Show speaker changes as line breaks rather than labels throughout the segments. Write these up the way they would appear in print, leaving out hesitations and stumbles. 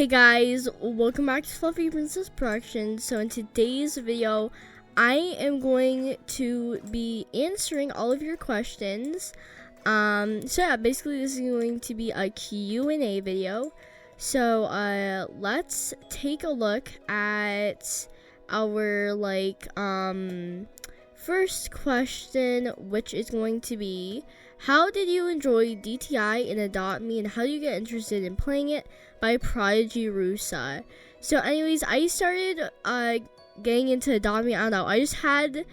Hey guys, welcome back to Fluffy Princess Productions. So in today's video, I am going to be answering all of your questions. So yeah, basically this is going to be a Q&A video. So let's take a look at our first question, which is going to be, how did you enjoy DTI and Adopt Me, and how do you get interested in playing it, by Prodigy Rusa? So anyways, I started getting into Adopt Me. I don't know, I just started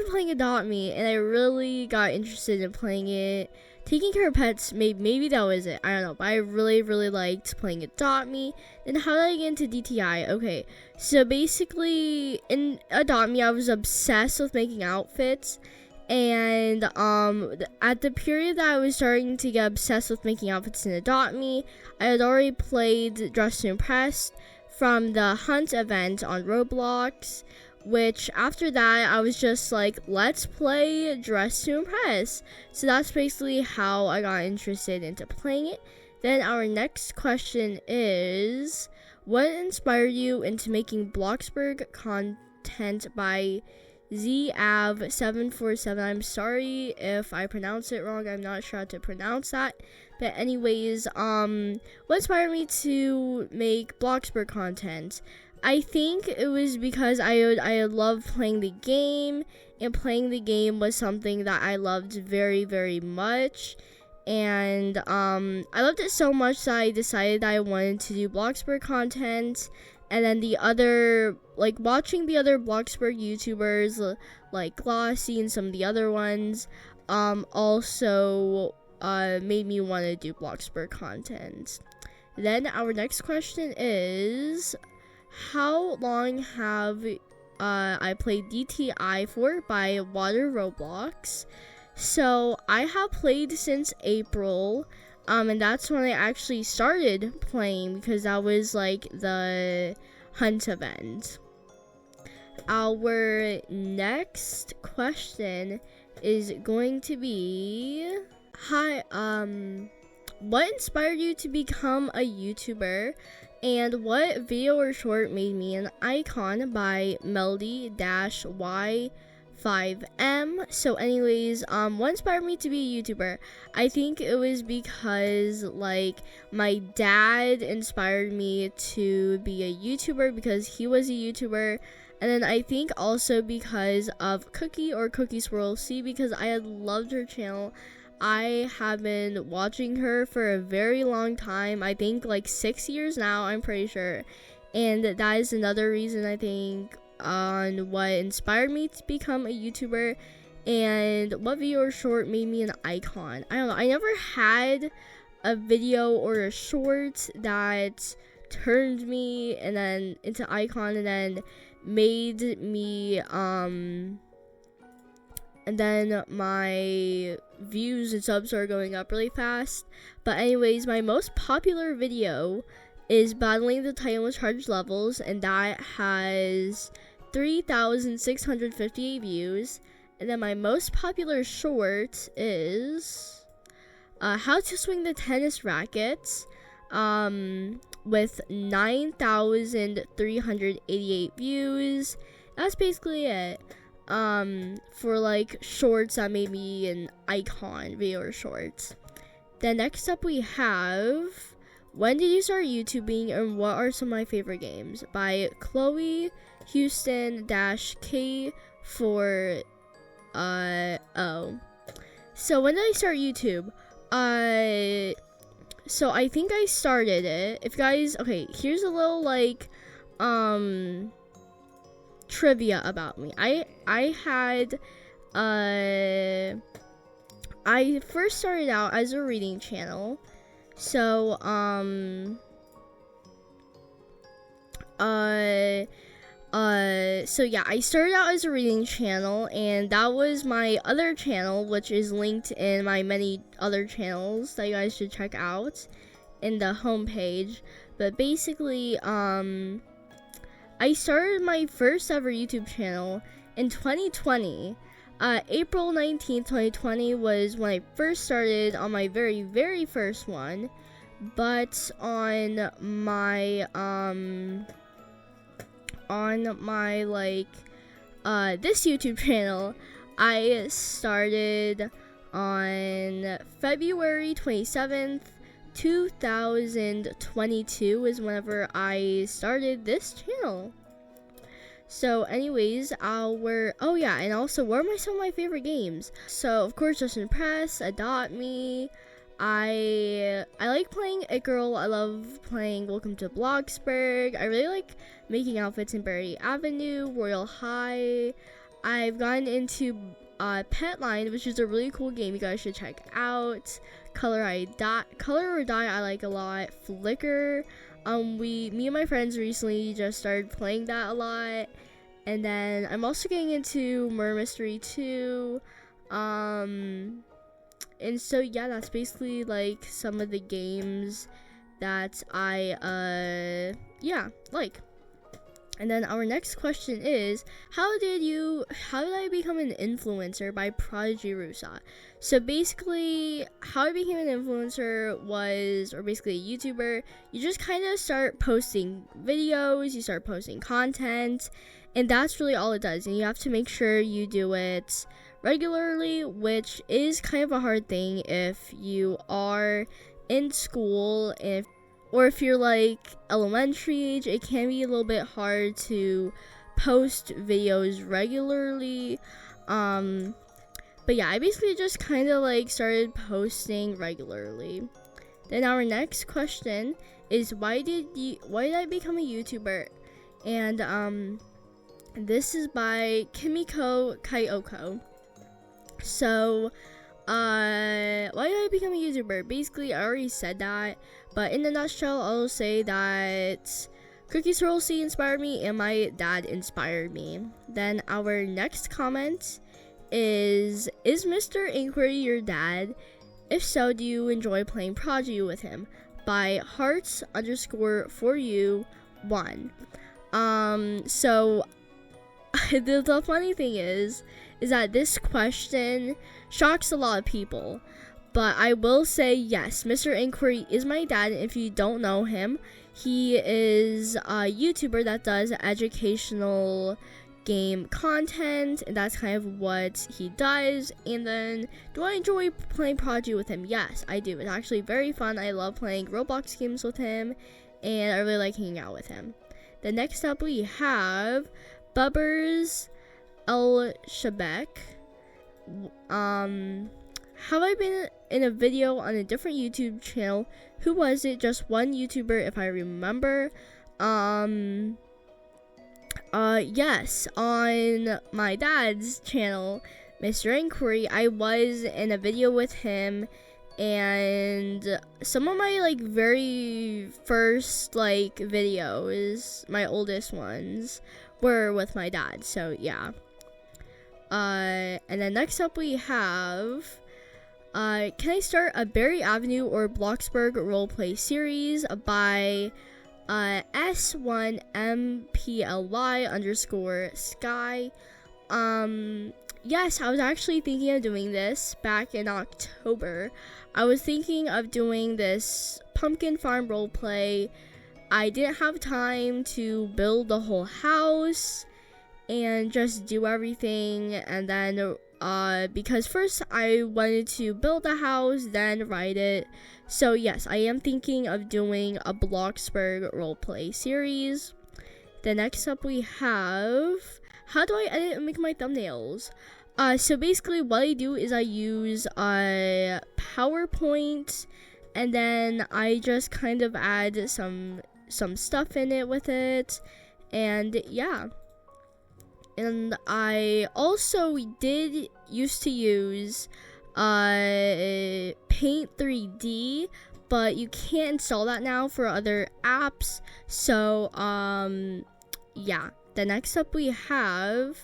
playing Adopt Me and I really got interested in playing it. Taking care of pets, maybe that was it, I don't know, but I really liked playing Adopt Me. Then how did I get into DTI? Okay, so basically in Adopt Me I was obsessed with making outfits, and at the period that I was starting to get obsessed with making outfits in Adopt Me, I had already played Dress to Impress from the Hunt event on Roblox, which after that I was just like, let's play Dress to Impress. So that's basically how I got interested into playing it. Then our next question is, what inspired you into making Bloxburg content, by ZAV747. I'm sorry if I pronounce it wrong, I'm not sure how to pronounce that. But anyways, what inspired me to make Bloxburg content? I think it was because I loved playing the game, and playing the game was something that I loved very much. And I loved it so much that I decided that I wanted to do Bloxburg content. And then watching the other Bloxburg YouTubers like Glossy and some of the other ones also made me want to do Bloxburg content. Then our next question is, how long have I played DTI for, by Water Roblox? So I have played since April, and that's when I actually started playing, because that was like the Hunt event. Our next question is going to be, hi, what inspired you to become a YouTuber, and what video or short made me an icon, by Melody-Y5M. So anyways, what inspired me to be a YouTuber? I think it was because my dad inspired me to be a YouTuber, because he was a YouTuber. And then I think also because of Cookie, or Cookie Swirl C, because I had loved her channel. I have been watching her for a very long time, I think 6 years now, I'm pretty sure. And that is another reason, I think, on what inspired me to become a YouTuber, and what video or short made me an icon. I don't know, I never had a video or a short that turned me and then into icon, and then made me and then my views and subs are going up really fast. But anyways, my most popular video is battling the Titan with charged levels, and that has 3,658 views. And then my most popular short is how to swing the tennis rackets, with 9,388 views. That's basically it. For shorts that made me an icon, video or shorts. Then next up we have, when did you start YouTubing, and what are some of my favorite games, by Chloe Houston-K for So when did I start YouTube? So I think I started it, if you guys, okay, here's a little trivia about me. I first started out as a reading channel. So so yeah, I started out as a reading channel, and that was my other channel, which is linked in my many other channels that you guys should check out in the homepage. But basically, I started my first ever YouTube channel in 2020. April 19th, 2020 was when I first started on my very first one. but on my like this YouTube channel, I started on February 27th, 2022 is whenever I started this channel. So anyways, oh yeah, and also what are some of my favorite games? So of course Just Impress, Adopt Me. I like playing It Girl. I love playing Welcome to Bloxburg. I really like making outfits in Berry Avenue, Royal High. I've gotten into Pet Line, which is a really cool game you guys should check out. Color or Die I like a lot. Flicker. Me and my friends recently just started playing that a lot. And then I'm also getting into Murder Mystery 2. And so yeah, that's basically like some of the games that I like. And then our next question is, how did I become an influencer by Prodigy Rusa? So basically, how I became an influencer was, or basically a YouTuber, you just kind of start posting videos, you start posting content, and that's really all it does. And you have to make sure you do it regularly, which is kind of a hard thing if you are in school, or if you're like elementary age. It can be a little bit hard to post videos regularly. But yeah, I basically just kind of like started posting regularly. Then our next question is, why did I become a YouTuber? And this is by Kimiko Kyoko. So why did I become a YouTuber? Basically, I already said that, but in a nutshell, I'll say that Cookie Swirl C inspired me and my dad inspired me. Then our next comment is Mr. Inquiry your dad? If so, do you enjoy playing Prodigy with him? By hearts_for you1. So the funny thing is that this question shocks a lot of people, but I will say yes, Mr. Inquiry is my dad. If you don't know him, he is a YouTuber that does educational game content, and that's kind of what he does. And then, do I enjoy playing Prodigy with him? Yes, I do. It's actually very fun. I love playing Roblox games with him, and I really like hanging out with him. The next up we have Bubbers El Shabek. Have I been in a video on a different YouTube channel? Who was it? Just one YouTuber, if I remember. Yes, on my dad's channel, Mr. Inquiry, I was in a video with him, and some of my like very first like videos, my oldest ones, were with my dad. So yeah. And then next up we have, can I start a Berry Avenue or Bloxburg roleplay series by S1MPLY_Sky. Yes, I was actually thinking of doing this back in October. I was thinking of doing this pumpkin farm roleplay. I didn't have time to build the whole house and just do everything, and then because first I wanted to build the house, then write it. So yes, I am thinking of doing a Bloxburg roleplay series. The next up we have, how do I edit and make my thumbnails? So basically what I do is I use a PowerPoint, and then I just kind of add some stuff in it with it, and yeah. And I also used to use Paint 3D, but you can't install that now for other apps. So yeah. The next up we have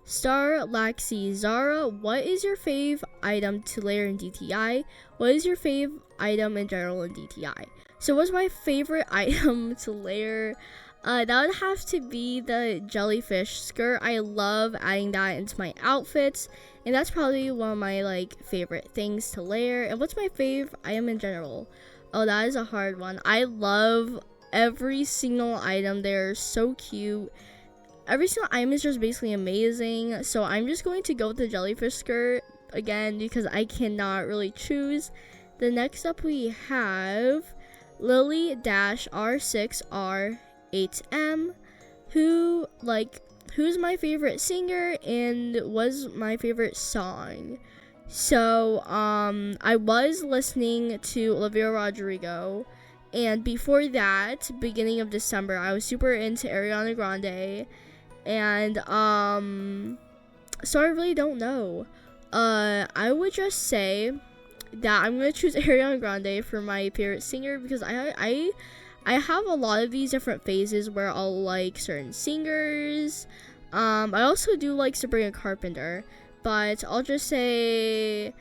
Star Laxi Zara. What is your fave item to layer in DTI? What is your fave item in general in DTI? So what's my favorite item to layer? That would have to be the jellyfish skirt. I love adding that into my outfits, and that's probably one of my like favorite things to layer. And what's my fave item in general? Oh, that is a hard one. I love every single item. They're so cute. Every single item is just basically amazing. So I'm just going to go with the jellyfish skirt again because I cannot really choose. The next up we have Lily-R6R8M, who's my favorite singer and was my favorite song. So I was listening to Olivia Rodrigo, and before that, beginning of December, I was super into Ariana Grande, and so I really don't know. I would just say that I'm gonna choose Ariana Grande for my favorite singer because I have a lot of these different phases where I'll like certain singers. I also do like Sabrina Carpenter, but I'll just say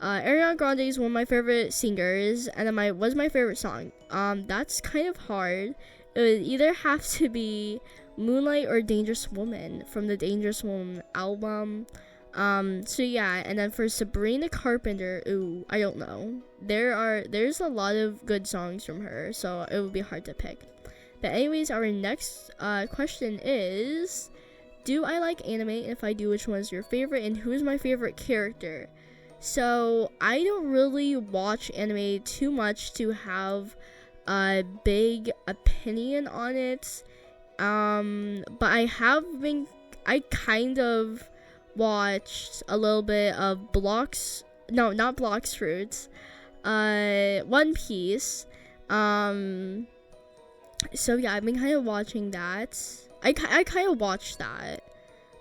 Ariana Grande is one of my favorite singers, and then was my favorite song. That's kind of hard. It would either have to be Moonlight or Dangerous Woman from the Dangerous Woman album. So yeah, and then for Sabrina Carpenter, ooh, I don't know. There's a lot of good songs from her, so it would be hard to pick. But anyways, our next question is, do I like anime? And if I do, which one is your favorite? And who is my favorite character? So I don't really watch anime too much to have a big opinion on it. But I kind of watched a little bit of not Bloxburg, One Piece. So yeah, I've been kind of watching that. I kind of watched that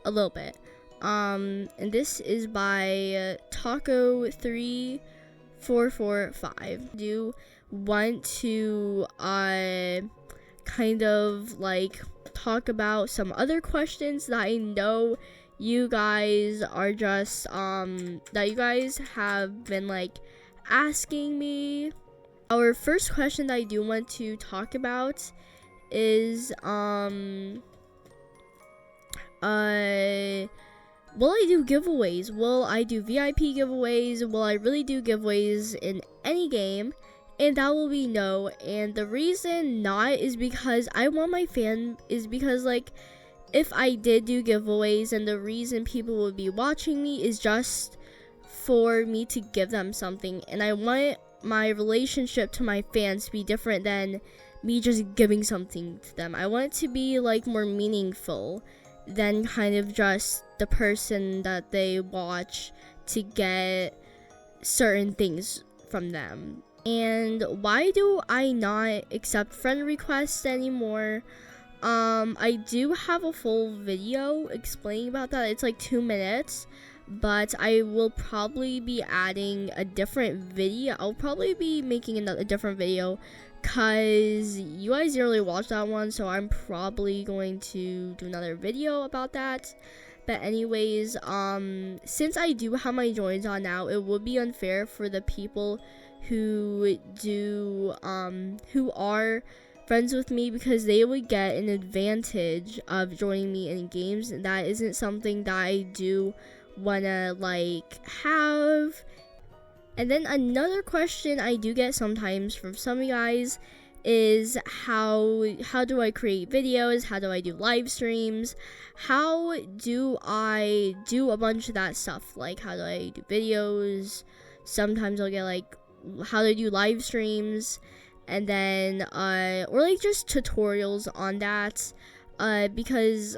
a little bit. And this is by Taco3445. Do want to kind of like talk about some other questions that I know you guys are just that you guys have been like asking me. Our first question that I do want to talk about is will I do giveaways? Will I do VIP giveaways? Will I really do giveaways in any game? And that will be no. And the reason not is because like if I did do giveaways, and the reason people would be watching me is just for me to give them something, and I want my relationship to my fans to be different than me just giving something to them. I want it to be like more meaningful than kind of just the person that they watch to get certain things from them. And why do I not accept friend requests anymore? I do have a full video explaining about that. It's like 2 minutes, but I will probably be adding a different video. I'll probably be making a different video because you guys didn't really watch that one, so I'm probably going to do another video about that. But anyways, since I do have my joins on now, it would be unfair for the people who are friends with me, because they would get an advantage of joining me in games, and that isn't something that I do wanna like have. And then another question I do get sometimes from some of you guys is how do I create videos? How do I do live streams? How do I do a bunch of that stuff? Like, how do I do videos? Sometimes I'll get like how to do live streams, and then or like just tutorials on that, because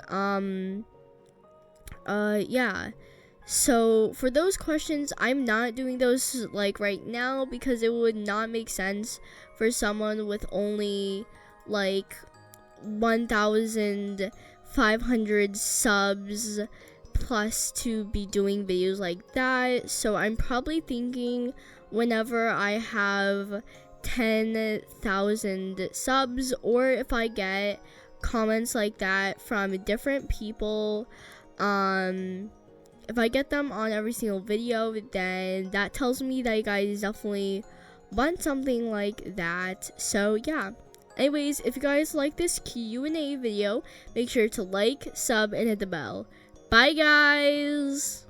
yeah. So for those questions, I'm not doing those like right now because it would not make sense for someone with only like 1,500 subs plus to be doing videos like that. So I'm probably thinking whenever I have 10,000 subs, or if I get comments like that from different people, if I get them on every single video, then that tells me that you guys definitely want something like that. So yeah. Anyways, if you guys like this Q&A video, make sure to like, sub, and hit the bell. Bye guys!